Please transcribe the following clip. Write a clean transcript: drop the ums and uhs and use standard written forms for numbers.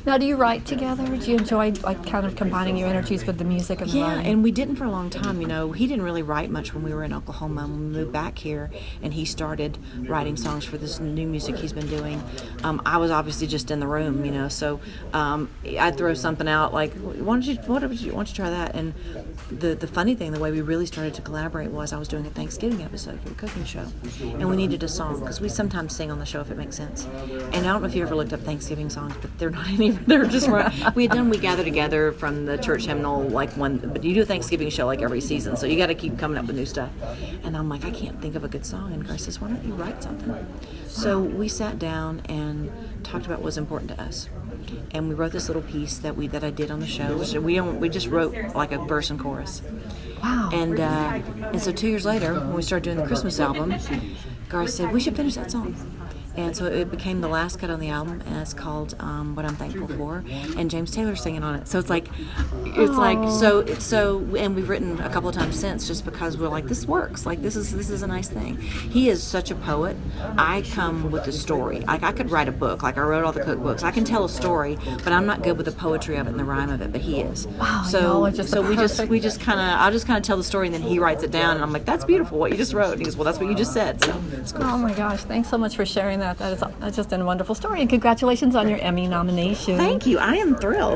Now, do you write together? Do you enjoy like kind of combining your energies with the music and the writing? And we didn't for a long time. He didn't really write much when we were in Oklahoma. When we moved back here, and he started writing songs for this new music he's been doing. I was obviously just in the room, so I'd throw something out like, why don't you try that? And the funny thing, the way we really started to collaborate was I was doing a Thanksgiving episode for the cooking show, and we needed a song because we sometimes sing on the show if it makes sense. And I don't know if you ever looked up Thanksgiving songs, but they're not any. They're just we gather together from the church hymnal but you do a Thanksgiving show like every season, so you got to keep coming up with new stuff. And I'm like, I can't think of a good song. And Garth says, why don't you write something? So we sat down and talked about what was important to us. And we wrote this little piece that I did on the show. We just wrote like a verse and chorus. Wow. And so 2 years later, when we started doing the Christmas album, Garth said, we should finish that song. And so it became the last cut on the album, and it's called "What I'm Thankful For," and James Taylor's singing on it. So and we've written a couple of times since, just because we're like, this works. Like this is a nice thing. He is such a poet. I come with the story. Like I could write a book. Like I wrote all the cookbooks. I can tell a story, but I'm not good with the poetry of it and the rhyme of it. But he is. Wow. So we just kind of I'll just kind of tell the story, and then he writes it down, and I'm like, that's beautiful what you just wrote. And he goes, well, that's what you just said. So it's cool. Oh my gosh! Thanks so much for sharing that. That's just a wonderful story, and congratulations on your Emmy nomination. Thank you. I am thrilled.